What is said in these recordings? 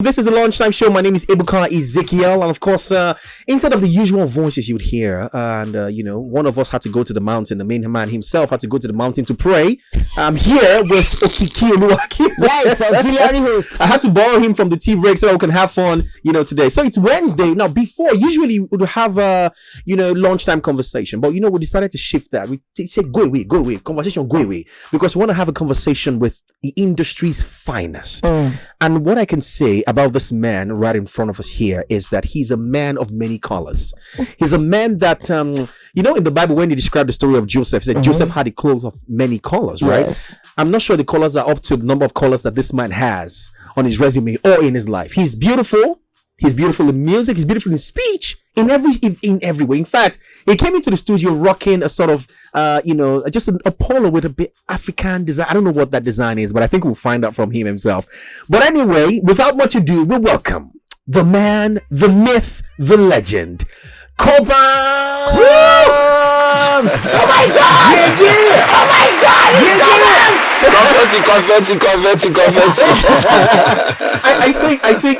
This is a Lunchtime show. My name is 𝐒𝐭𝐴, and of course, instead of the usual voices you'd hear, and one of us had to go to the mountain. The main man himself had to go to the mountain to pray. I'm here with 𝐿𝐸𝐿𝐸. Yes, auxiliary host. I had to borrow him from the tea break so that we can have fun, today. So it's Wednesday now. Before, usually we would have lunchtime conversation, but we decided to shift that. We said go away, conversation go away, because we want to have a conversation with the industry's finest. And what I can say about this man right in front of us here is that he's a man of many colors. He's a man that in the Bible, when they describe the story of Joseph, said Joseph had the clothes of many colors, right? Yes. I'm not sure the colors are up to the number of colors that this man has on his resume or in his life. He's beautiful. He's beautiful in music. He's beautiful in speech. In every way. In fact, he came into the studio rocking a sort of, just a polo with a bit African design. I don't know what that design is, but I think we'll find out from him himself. But anyway, without much ado, we welcome the man, the myth, the legend, Cobhams. Oh my God! Yeah. Oh my God! It's Confetti.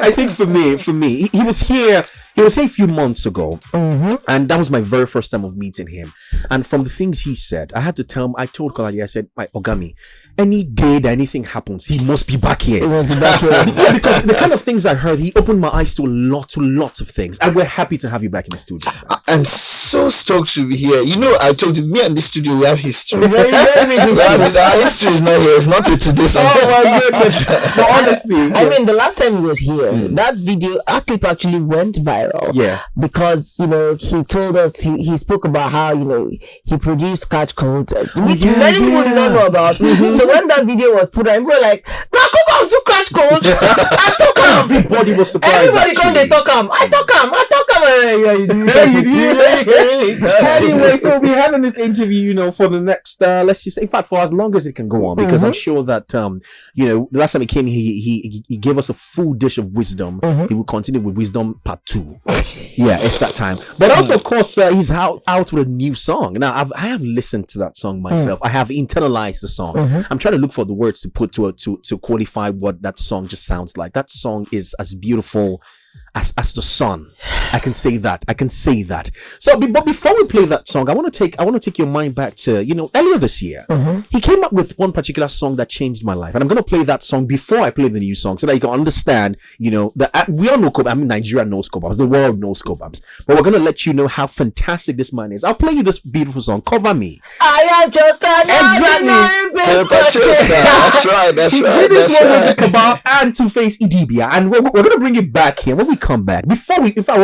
I think for me, he was here a few months ago, and that was my very first time of meeting him. And from the things he said, I told Koladi, I said, my Ogami, any day that anything happens, he must be back here. Yeah, because the kind of things I heard, he opened my eyes to lots of things, and we're happy to have you back in the studio. I'm so stoked to be here. I told you, me and this studio, we have history. very Our history is not here. It's not a today something. Oh my goodness! But honestly, I mean, the last time he was here, that video, our clip actually went viral. Yeah. Because he told us he spoke about how he produced 𝐒𝐭𝐲𝐧𝐧𝐞𝐜, which many people did not know about. So when that video was put on, people were like, "Cobhams do 𝐒𝐭𝐲𝐧𝐧𝐞𝐜. I talk him." everybody was surprised. Everybody come, they talk him. I talk him. Anyway, so we're having this interview, for the next, let's just say, in fact, for as long as it can go on, because I'm sure that, the last time he came, he gave us a full dish of wisdom. He will continue with wisdom part 2. Yeah, it's that time. But also, of course, he's out with a new song. Now, I have listened to that song myself. I have internalized the song. I'm trying to look for the words to put to qualify what that song just sounds like. That song is as beautiful as the sun. I can say that. So, but before we play that song, I want to take your mind back to earlier this year. He came up with one particular song that changed my life, and I'm going to play that song before I play the new song, so that you can understand. That we all know Cobhams. I mean, Nigeria knows Cobhams. The world knows Cobhams. But we're going to let you know how fantastic this man is. I'll play you this beautiful song, Cover Me. I am just an That's He right. did this one with the Kebab and Two-Face Idibia, and we're going to bring it back here when we come back. We're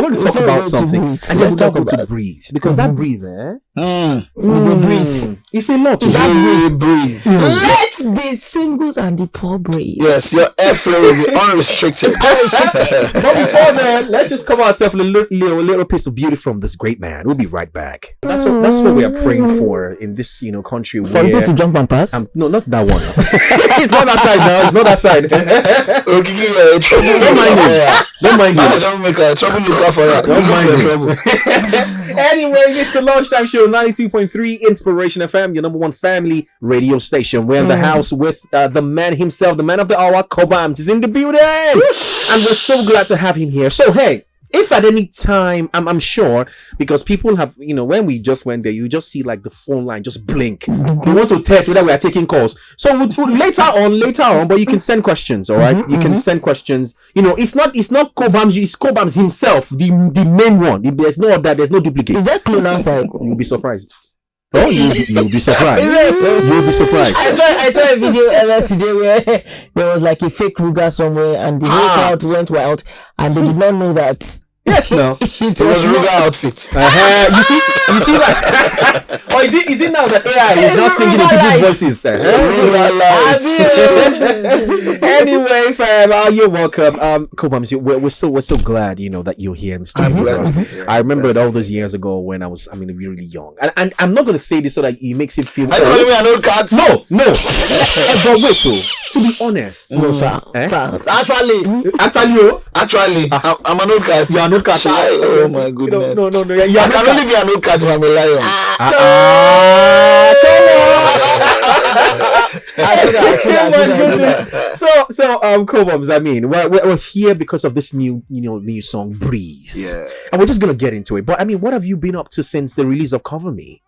going to talk about something, and then we'll talk about breathe, because that breathe there, breathe. It's a lot to breathe. Let the singles and the poor breathe. Yes, your airflow will be unrestricted. But before then, let's just cover ourselves with a little piece of beauty from this great man. We'll be right back. That's what we are praying for in this country. For people to jump and pass? No, not that one. It's not that side now. It's not that side. Don't mind me. Anyway, it's the Lunchtime Show, 92.3 Inspiration FM, your number one family radio station. We're in the house with the man himself, the man of the hour, Cobhams is in the building, and we're so glad to have him here. So hey, if at any time, I'm sure, because people have, when we just went there, you just see like the phone line just blink. They want to test whether we are taking calls. So we'll later on, but you can send questions, all right? You can send questions. It's not Cobhams, it's Cobhams himself, the main one. There's no duplicate. Is that clone outside? You'll be surprised. Oh, you'll be surprised. You'll be surprised. I saw a video earlier today where there was like a fake Ruger somewhere, and the whole crowd went wild, and they did not know that. Yes, no. It was Ruger outfit. You see that? Or is it now that AI is not singing in people's voices? Anyway, fam, you're welcome. Cobhams, we're so glad that you're here in the studio. I'm glad to be here. I remember it all those years ago when I was really young, and I'm not going to say this so that it makes it feel. Are you calling me an old cat? No. But wait, to be honest, No, sir. Sir. Actually, I'm an old cat. You're an old cat. Oh my goodness. No. I can only be an old cat if I'm a lion. Oh my goodness. So Cobhams, I mean, we're here because of this new song, Breeze. Yeah. And we're just gonna get into it. But I mean, what have you been up to since the release of Cover Me?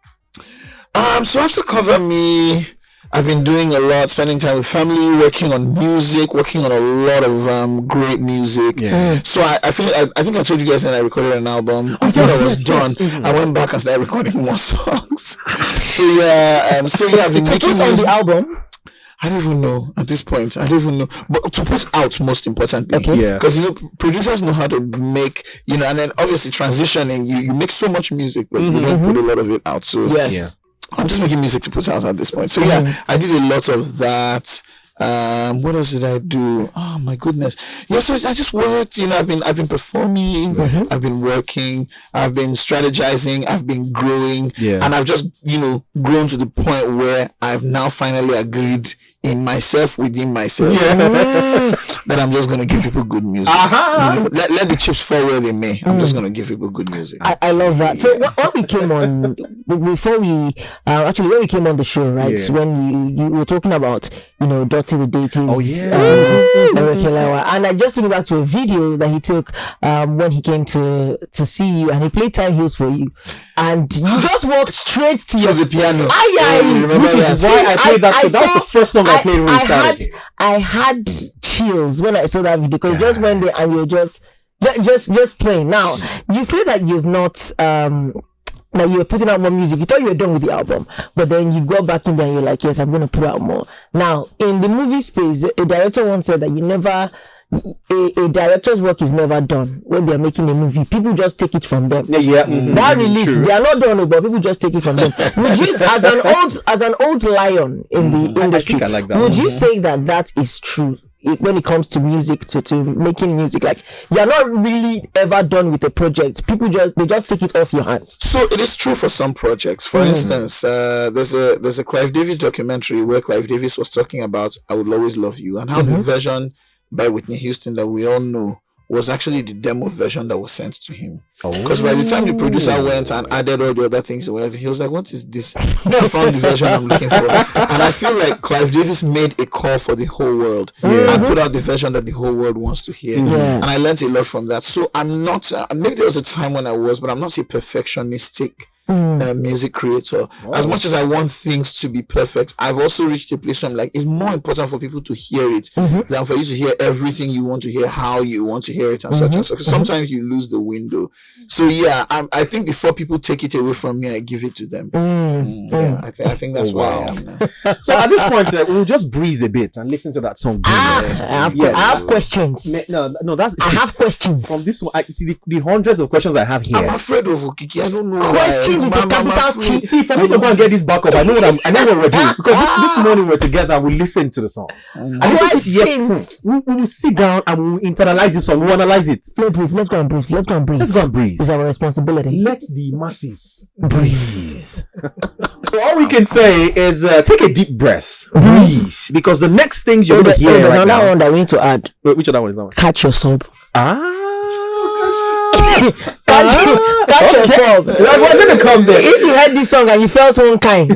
So after Cover Me, I've been doing a lot, spending time with family, working on music, working on a lot of great music. Yeah. So I think I told you guys that I recorded an album. I thought I was done. I went back and started recording more songs. I've been making on the album. I don't even know at this point. I don't even know. But to put out, most importantly. Okay. Yeah. Because, producers know how to make, and then obviously transitioning, you make so much music, but you don't put a lot of it out. So Yes. Yeah. I'm just making music to put out at this point. So I did a lot of that. What else did I do? Oh my goodness. Yeah, so I just worked, I've been performing, I've been working, I've been strategizing, I've been growing, and I've just, grown to the point where I've now finally agreed in myself, within myself, that I'm just going to give people good music. Let the chips fall where they may. I'm just going to give people good music. I love that. So when we came on, before we, when we came on the show, right? Yeah. So when you were talking about, Dirty the Deities. Oh, yeah. And I just took back to a video that he took when he came to see you, and he played Time Heals for you. And you just walked straight to the piano. Which is why I played that. So that was the first song I played when we started. I had chills when I saw that video, because just went there and you were just playing. Now, you say that you've not that you were putting out more music. You thought you were done with the album, but then you go back in there and you're like, yes, I'm going to put out more. Now, in the movie space, a director once said that a director's work is never done when they're making a movie. People just take it from them. That release, they are not done, but people just take it from them. Would you, as an old lion in the industry, I think I like that would you say that is true when it comes to music, to making music? Like, you're not really ever done with a project. People just take it off your hands. So it is true for some projects. For instance, there's a Clive Davis documentary where Clive Davis was talking about I Will Always Love You, and how the version by Whitney Houston that we all know was actually the demo version that was sent to him. Because by the time the producer went and added all the other things, he was like, what is this? I found the version I'm looking for. And I feel like Clive Davis made a call for the whole world and put out the version that the whole world wants to hear. And I learned a lot from that. So I'm not, maybe there was a time when I was, but I'm not a perfectionistic music creator. As much as I want things to be perfect, I've also reached a place where I'm like, it's more important for people to hear it than for you to hear everything you want to hear, how you want to hear it, and such and such. Sometimes you lose the window. So I think before people take it away from me, I give it to them. I think that's why I am now. So at this point, we'll just breathe a bit and listen to that song. I have questions. No, that's. I have questions. From this one, I see the hundreds of questions I have here. I'm afraid of Okiki. I don't know. Questions with the capital T. See, for me to go and get this back up, I know what we're doing. Because this morning we're together, we listen to the song. And Questions. we will sit down and we'll internalize this song. We'll analyze it. Let's go and breathe. It's our responsibility. Let the masses breathe. So all we can say is take a deep breath. Breathe. Because the next things you're going to hear right now. Another one that we need to add. Wait, which other one is that one? Catch your sob. Catch your sob. We're going to come there. If you heard this song and you felt one kind,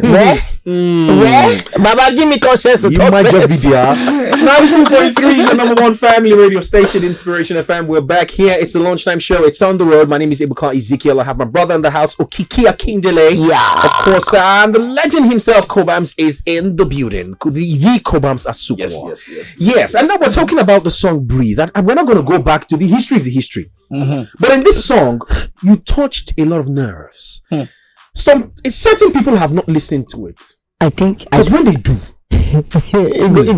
Baba, give me conscience to you talk might sense. just be there. 92.3, the number one family radio station, Inspiration FM. We're back here. It's the Lunchtime Show. It's on the road. My name is 𝐒𝐭𝐴_𝐍𝐿. I have my brother in the house, 𝐒𝐭𝐴_𝐍𝐿. Yeah. Of course, and the legend himself, Cobhams, is in the building. The Cobhams 𝐒𝐭𝐴_𝐍𝐿. Yes. And now we're talking about the song Breathe. And we're not going to go back to the history is the history. But in this song, you touched a lot of nerves. Certain people have not listened to it. I think because when they do, it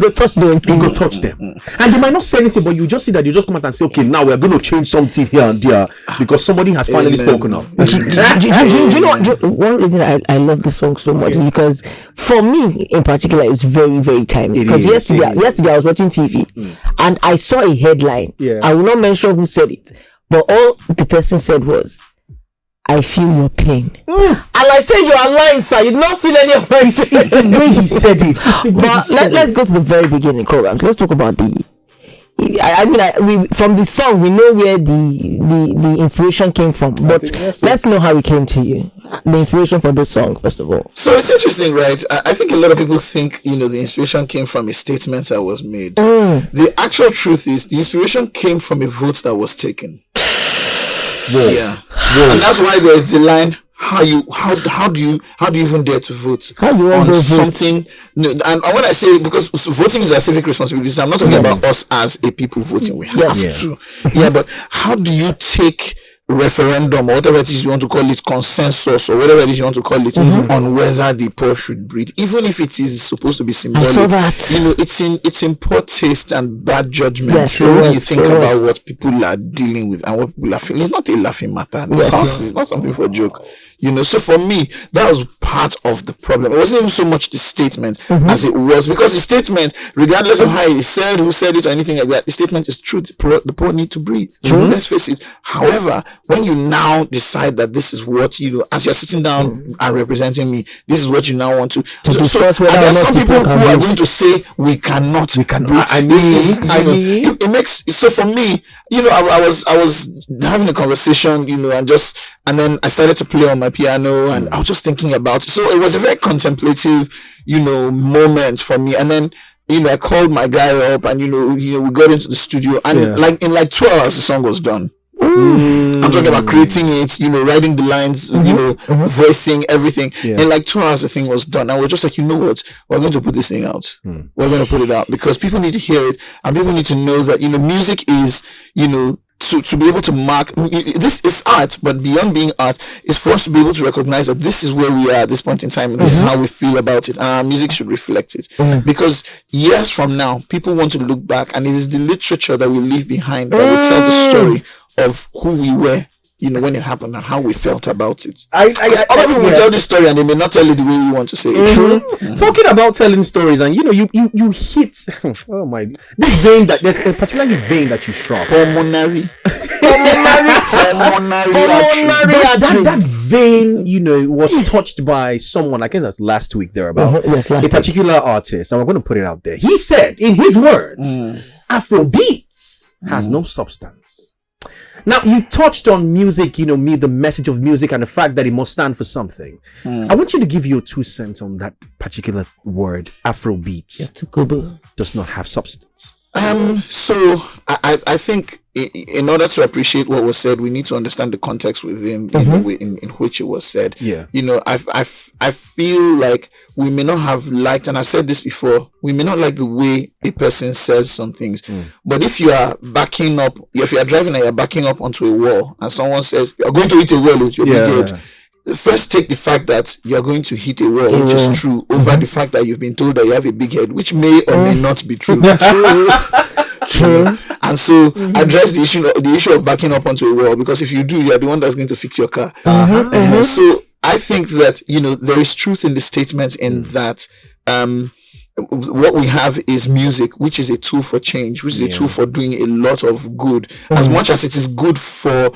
go touch them. It go touch them. And they might not say anything, but you just see that you just come out and say, okay, now we're going to change something here and there because somebody has finally spoken up. Do you know what? One reason I love this song so much is because for me in particular, it's very, very timely. Because yesterday I was watching TV and I saw a headline. I will not mention who said it, but all the person said was, I feel your pain. And I said, you are lying, sir. You did not feel any of my pain. It's the way he said it. But let's go to the very beginning, Cobhams. Let's talk about we from the song we know where the inspiration came from, but let's know how it came to you. the inspiration for this song, first of all? So it's interesting, right? I think a lot of people think, the inspiration came from a statement that was made. The actual truth is the inspiration came from a vote that was taken. Yeah. And that's why there's the line, how do you even dare to vote on something? And when I say, because voting is a civic responsibility, so I'm not talking about us as a people voting. We have to. Yeah, but how do you take referendum or whatever it is you want to call it, consensus or whatever it is you want to call it, on whether the poor should breathe, even if it is supposed to be symbolic? I saw that. It's in poor taste and bad judgment. When you think about what people are dealing with and what people are feeling, it's not a laughing matter. It's not something for a joke. So for me, that was part of the problem. It wasn't even so much the statement as it was, because the statement, regardless of how it said, who said it, or anything like that, the statement is true. The poor need to breathe. Let's face it. However, when you now decide that this is what as you're sitting down and representing me, this is what you now want to discuss. So there are some people who are going to say we cannot. It makes so for me. I was having a conversation, and then I started to play on my piano, and I was just thinking about it. So it was a very contemplative, moment for me. And then I called my guy up, and we got into the studio, and in 2 hours the song was done. I'm talking about creating it, writing the lines, voicing everything. In 2 hours the thing was done, and we're just like, what, we're going to put this thing out. We're going to put it out because people need to hear it, and people need to know that music is to be able to mark, this is art, but beyond being art, is for us to be able to recognize that this is where we are at this point in time, and this is how we feel about it, and our music should reflect it. Because years from now, people want to look back, and it is the literature that we leave behind that will tell the story of who we were, when it happened and how we felt about it. Other people will tell this story and they may not tell it the way we want to say it. Talking about telling stories, and you hit oh my, this vein, that there's a particular vein that you struck. Pulmonary that vein, was touched by someone. I think that's last week thereabout. A particular artist, and we're going to put it out there. He said, in his words, Afrobeats has no substance. Now, you touched on music, the message of music and the fact that it must stand for something. I want you to give your 2 cents on that particular word, Afrobeats. Does not have substance. So I think in order to appreciate what was said, we need to understand the context within in which it was said. I feel like we may not have liked, and I've said this before, we may not like the way a person says some things, but if you are backing up, if you are driving and you're backing up onto a wall, and someone says you're going to hit a wall with your big head, first take the fact that you're going to hit a wall, which is true, over the fact that you've been told that you have a big head, which may or may not be true. And so address the issue of backing up onto a wall, because if you do, you're the one that's going to fix your car. So I think that there is truth in the statements, in that what we have is music, which is a tool for change, which is a tool for doing a lot of good, as much as it is good for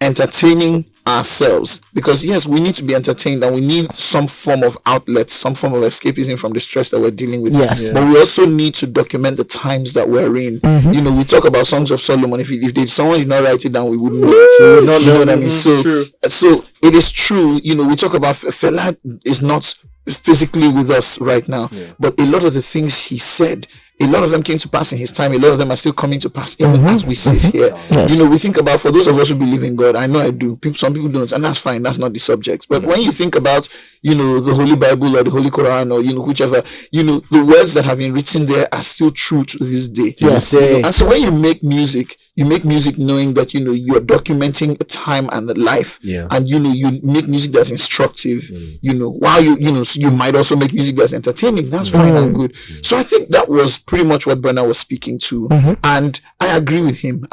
entertaining ourselves, because yes, we need to be entertained and we need some form of outlet, some form of escapism from the stress that we're dealing with. But we also need to document the times that we're in. We talk about Songs of Solomon. If someone did not write it down, we wouldn't know it. We would not know what I mean. So it is true. We talk about Fela is not physically with us right now, but a lot of the things he said, a lot of them came to pass in his time. A lot of them are still coming to pass even as we sit here. We think about, for those of us who believe in God, I know I do. Some people don't, and that's fine. That's not the subject. But when you think about, the Holy Bible or the Holy Quran or, whichever, the words that have been written there are still true to this day. And so when you make music knowing that, you're documenting a time and a life. And, you make music that's instructive, while you might also make music that's entertaining. That's fine and good. So I think that was pretty much what Brenna was speaking to. And I agree with him.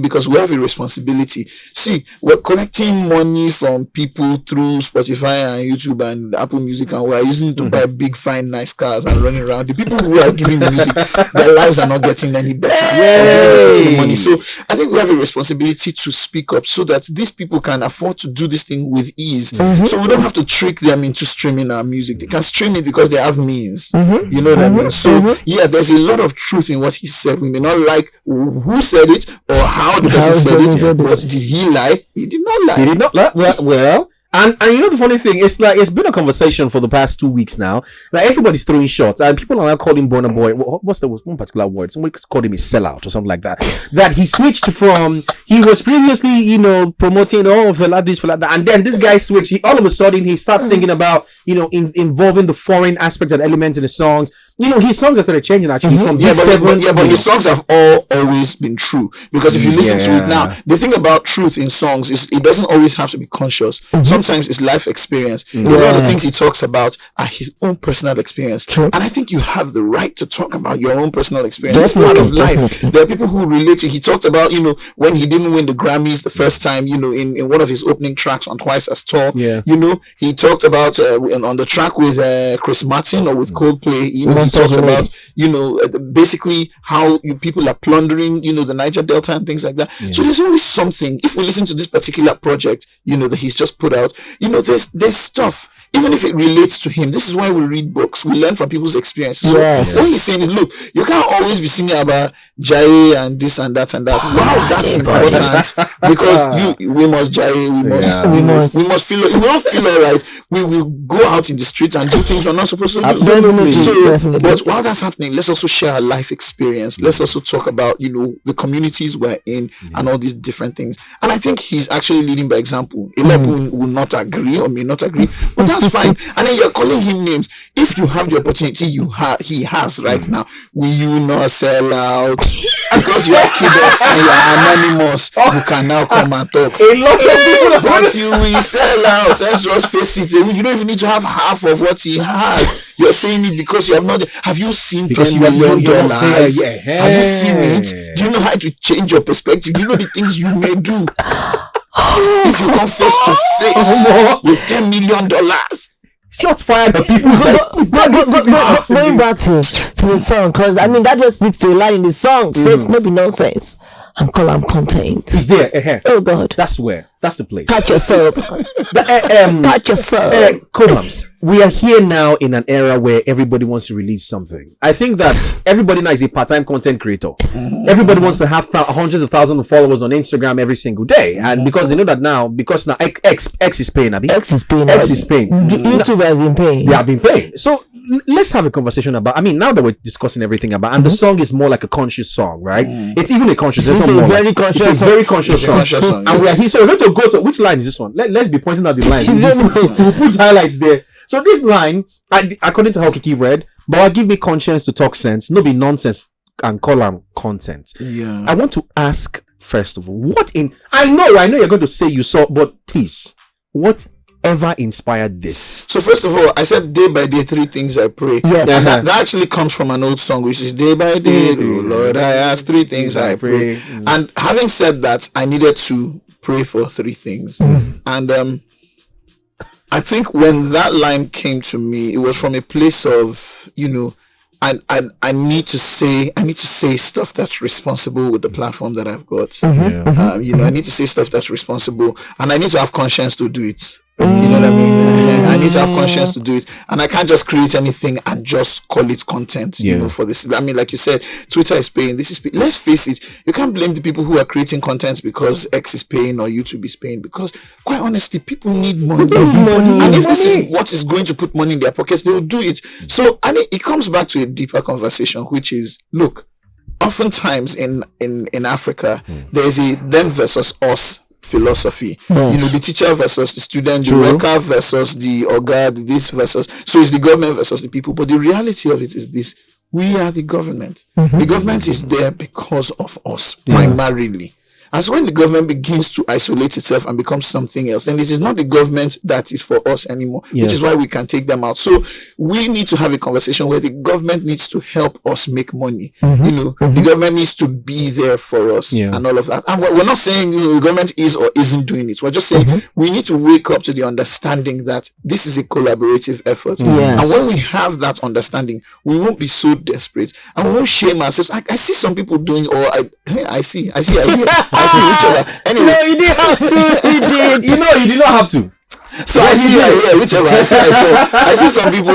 Because we have a responsibility. See, we're collecting money from people through Spotify and YouTube and Apple Music, and we're using it to buy big, fine, nice cars and running around. The people who are giving the music, their lives are not getting any better. Money. So I think we have a responsibility to speak up so that these people can afford to do this thing with ease. So we don't have to trick them into streaming our music. They can stream it because they have means. You know what I mean? So yeah, there's a lot of truth in what he said. We may not like who said it or how the person said it, but did he lie? He did not lie. He did not lie. Well, And you know the funny thing, it's like it's been a conversation for the past 2 weeks now. Like everybody's throwing shots, and people are now calling Burna Boy. What's the one particular word? Somebody called him a sellout or something like that. That he switched from, he was previously, promoting fella this, fella that, and then this guy switched. All of a sudden he starts thinking about, involving the foreign aspects and elements in the songs. His songs have started changing actually from but his songs have always been true, because if you listen to it now, the thing about truth in songs is it doesn't always have to be conscious. Sometimes it's life experience. A lot of the things he talks about are his own personal experience, and I think you have the right to talk about your own personal experience. It's part of life. There are people who relate to. He talked about when he didn't win the Grammys the first time, in one of his opening tracks on Twice as Tall. He talked about on the track with Chris Martin or with Coldplay. He talked about basically how people are plundering the Niger Delta and things like that. So there's always something. If we listen to this particular project that he's just put out, there's stuff. Even if it relates to him, this is why we read books. We learn from people's experiences. So what he's saying is, look, you can't always be singing about Jai and this and that and that. Wow, that's important, because we must Jai, we must feel. If we don't feel alright, we will go out in the street and do things we're not supposed to do. Absolutely. But while that's happening, let's also share our life experience. Let's also talk about the communities we're in and all these different things. And I think he's actually leading by example. A lot of people will not agree or may not agree, but that's fine. And then you're calling him names. If you have the opportunity he has right now, will you not sell out? Because you have keyboard and you're anonymous, you can now come and talk. A lot of people but you will sell out. Let's just face it. You don't even need to have half of what he has. You're saying it because you have not. Have you seen $10 million? Have you seen it? Do you know how to change your perspective? Do you know the things you may do? If you come face to face with $10 million, shots fired at people. But going back to the song, because that just speaks to a line in the song. Says no be nonsense. I'm contained. He's there. Oh God, that's the place. Touch yourself. Touch yourself. Cobhams, we are here now in an era where everybody wants to release something. I think that everybody now is a part-time content creator. Everybody wants to have hundreds of thousands of followers on Instagram every single day, and because they know that now, X is paying. X is paying. YouTube has been paying. They have been paying. So let's have a conversation about. Now that we're discussing everything about, and the song is more like a conscious song, right? It's even a conscious. It's a very conscious song. And we are here. So we're going to go to which line is this one? Let's be pointing out the line. We'll put highlights there. So this line, according to how Kiki read, but give me conscience to talk sense, no be nonsense and call them content. Yeah. I want to ask first of all, I know you're going to say you saw, but please, whatever inspired this? So first of all, I said day by day 3 things I pray. Yes. That actually comes from an old song, which is day by day, oh Lord, I ask 3 things I pray. And having said that, I needed to pray for 3 things. And I think when that line came to me, it was from a place of, I need to say stuff that's responsible with the platform that I've got. I need to say stuff that's responsible, and I need to have conscience to do it. You know what I mean? I need to have conscience to do it, and I can't just create anything and just call it content. For this, like you said, Twitter is paying. This is let's face it. You can't blame the people who are creating content because X is paying or YouTube is paying, because quite honestly, people need money. And if this is what is going to put money in their pockets, they will do it. So, and it comes back to a deeper conversation, which is, look, oftentimes in Africa, there is a them versus us philosophy. The teacher versus the student, the worker versus the oga, this versus, so it's the government versus the people. But the reality of it is this: we are the government. The government is there because of us primarily. And so when the government begins to isolate itself and become something else, then it is not the government that is for us anymore, which is why we can take them out. So we need to have a conversation where the government needs to help us make money. The government needs to be there for us and all of that. And we're not saying the government is or isn't doing it. We're just saying we need to wake up to the understanding that this is a collaborative effort. And when we have that understanding, we won't be so desperate and we won't shame ourselves. I see some people doing, or I hear. I see whichever. Anyway. No, you didn't have to. You did. You did not have to. So I see, whichever. I see some people,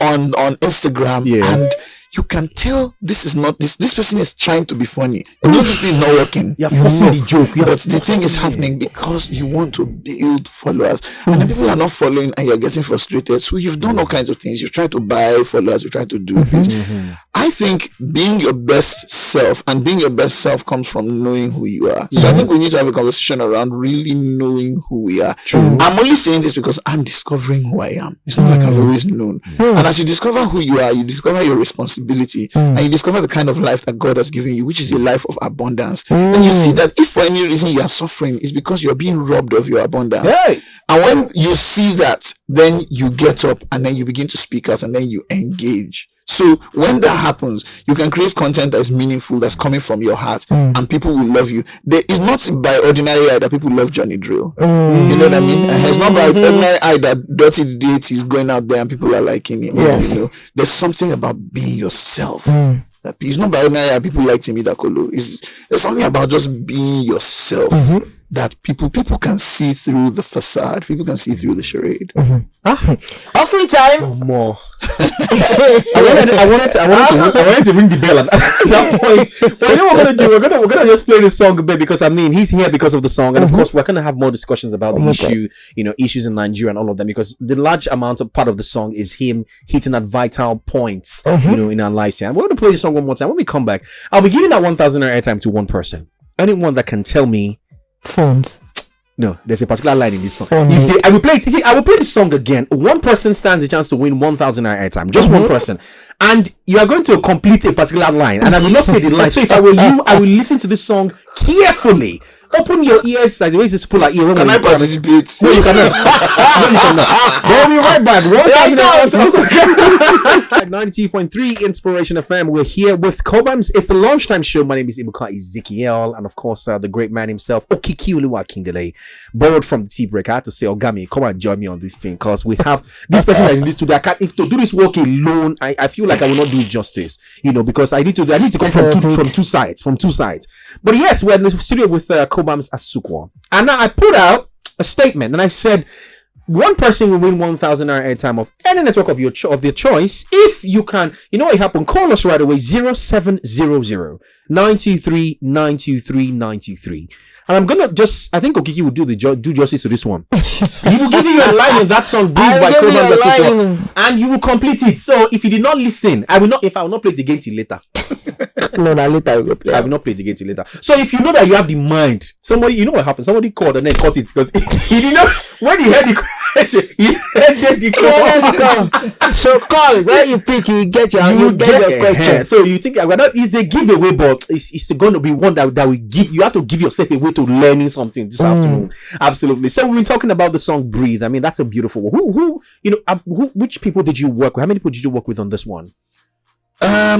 on Instagram, and you can tell this is not this person is trying to be funny. You know this thing is not working. You're forcing the joke. But the thing is happening because you want to build followers. And then people are not following and you're getting frustrated. So you've done all kinds of things. You try to buy followers, you try to do this. I think being your best self, and being your best self comes from knowing who you are. So I think we need to have a conversation around really knowing who we are. True. I'm only saying this because I'm discovering who I am. It's not like I've always known. And as you discover who you are, you discover your responsibility, and you discover the kind of life that God has given you, which is a life of abundance. Then you see that if for any reason you are suffering, it's because you're being robbed of your abundance. Hey. And when you see that, then you get up and then you begin to speak out and then you engage. So when that happens, you can create content that is meaningful, that's coming from your heart, and people will love you. There is not by ordinary eye that people love Johnny Drill. You know what I mean? It's not by ordinary eye that Dirty Date is going out there and people are liking him. Yes. You know? There's something about being yourself. That it's not by ordinary eye people like Timmy Dakolo. There's something about just being yourself. That people can see through the facade. People can see through the charade. Offering time. More. I wanted to ring the bell at that point. But you know what we're gonna do? We're gonna just play this song a bit because I mean he's here because of the song, and of course we're gonna have more discussions about the issue, issues in Nigeria and all of them, because the large amount of part of the song is him hitting at vital points, in our lives here. And we're gonna play the song one more time. When we come back, I'll be giving that 1,000 airtime to one person. Anyone that can tell me Phones. No, there's a particular line in this song. I will play it. See, I will play the song again. One person stands a chance to win 1,000 airtime. Just one person. And you are going to complete a particular line. And I will not say the line. So if I were you, I will listen to this song carefully. Open your ears as the way to pull our ear. Can I participate? No, you cannot. No, you cannot. We'll be right back. 92.3 Inspiration FM. We're here with Cobhams. It's the Lunchtime show. My name is 𝐒𝐭𝐴𝐍𝐿, and of course, the great man himself, 𝐒𝐭𝐚𝐲, borrowed from the tea break. I had to say, Ogami, come and join me on this thing, because we have this person that is in this studio. If to do this work alone, I feel like I will not do it justice, because I need to come from two sides. But yes, we're in the studio with Cobhams Asukwa, and now I put out a statement, and I said one person will win 1,000 airtime of any network of their choice. If you can, you know what happened? Call us right away, 0700 923 923 923. And I'm gonna I think Okiki will do justice to this one. He will give you a line of that song breathed by Cobhams Asukwa, and you will complete it. So if you did not listen, I will not play the game till later. No, later we will play. I will not play the game till later. So if you know that you have the mind, somebody, you know what happened? Somebody called and then cut it because he did not. When he heard the question, he heard the call. So call where you pick, you get your question. So you think it's a giveaway, but it's going to be one that will give. You have to give yourself a way to learning something this afternoon. Absolutely. So we've been talking about the song "Breathe." I mean, that's a beautiful one. Which people did you work with? How many people did you work with on this one?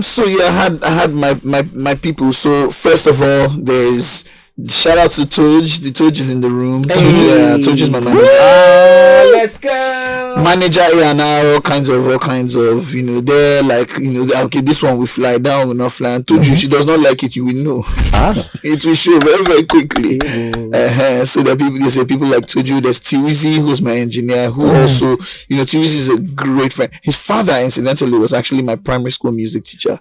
So yeah, I had my people. So first of all, there's shout out to Toj. The Toj is in the room. Toj is my manager. Let's go. Manager and all kinds of they're like, okay, this one will fly, that one will not fly. And Toj, she does not like it, you will know. It will show very, very quickly. So there's people like Toju. There's 𝐻𝐶, who's my engineer, who also, 𝐻𝐶 is a great friend. His father, incidentally, was actually my primary school music teacher.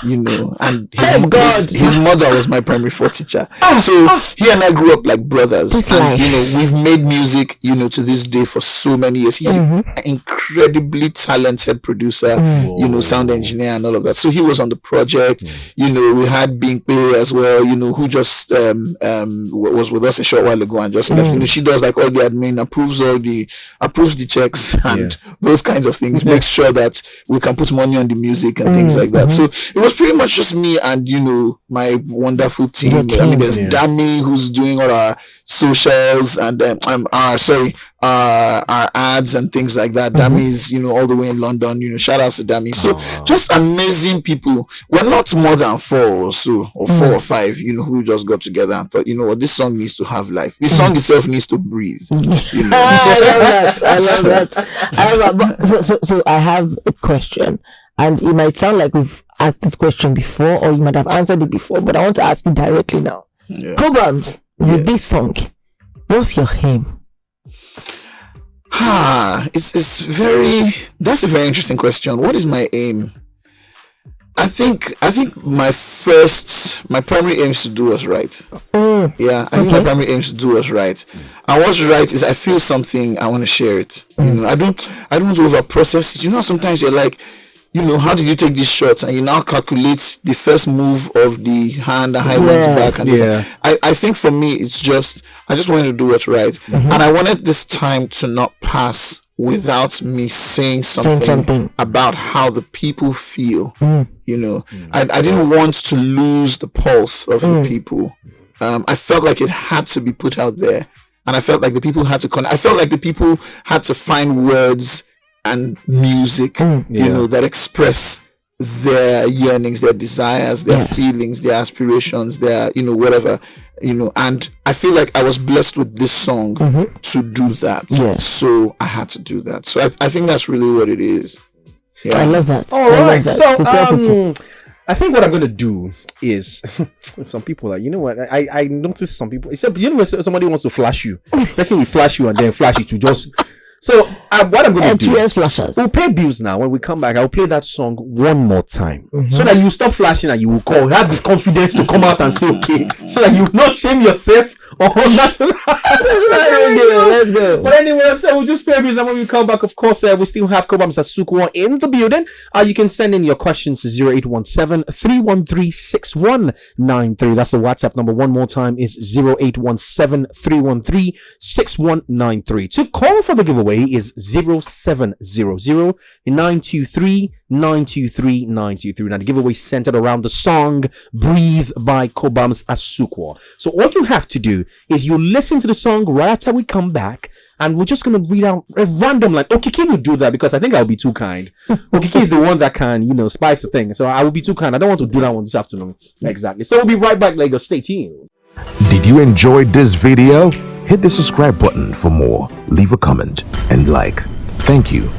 And his mother was my primary 4 teacher. So he and I grew up like brothers. And we've made music, to this day for so many years. He's an incredibly talented producer, sound engineer and all of that. So he was on the project. We had Bingpe as well, who just was with us a short while ago and just left. She does like all the admin, approves the checks and those kinds of things, makes sure that we can put money on the music and things like that. So it was pretty much just me and my wonderful team. I mean, there's Dami, who's doing all our socials and our ads and things like that. Dami's all the way in London. Shout out to Dami. So just amazing people. We're not more than 4 or so, or 4 or 5. Who just got together and thought, what, this song needs to have life. This song itself needs to breathe. I love that. So I have a question. And it might sound like we've asked this question before, or you might have answered it before, but I want to ask it directly now. Cobhams, with this song, what's your aim? That's a very interesting question. What is my aim? I think my primary aim is to do what's right. Yeah, I think my primary aim is to do what's right. And what's right is I feel something, I want to share it. You know, I don't want to over process it. You know, sometimes you're like, you know, how did you take this shot? And you now calculate the first move of the hand and how it went back. And I think for me, it's just, I just wanted to do what's right. And I wanted this time to not pass without me saying something about how the people feel. You know, I didn't want to lose the pulse of the people. I felt like it had to be put out there. And I felt like the people had to I felt like the people had to find words and music, you know, that express their yearnings, their desires, their feelings, their aspirations, their, you know, whatever, you know. And I feel like I was blessed with this song to do that. So I had to do that. So I think that's really what it is. Yeah. I love that. All right. So I think what I'm gonna do is some people are, you know what, I noticed some people, except you know when somebody wants to flash you, person will flash you and then flash it to just. So what I'm going to do, we'll pay bills now. When we come back, I'll play that song one more time so that you stop flashing and you will call, have the confidence to come out and say okay, so that you will not shame yourself on national. Let's go. But anyway, so we'll just pay bills, and when we come back, of course, we still have Cobhams 𝐶𝐭𝐲 in the building. You can send in your questions to 0817-313-6193. That's the WhatsApp number. One more time is 0817-313-6193. To call for the giveaway is 0700-923-923-923. Now the giveaway is centered around the song Breathe by Cobhams 𝐶𝐭𝐲. So all you have to do is you listen to the song right after we come back, and we're just gonna read out a random line. 𝐭𝐭𝐝 will do that because I think I'll be too kind. 𝐭𝐭𝐝 is the one that can, you know, spice the thing. So I will be too kind. I don't want to do that one this afternoon. Exactly. So we'll be right back, Lagos. Stay tuned. Did you enjoy this video? Hit the subscribe button for more, leave a comment and like. Thank you.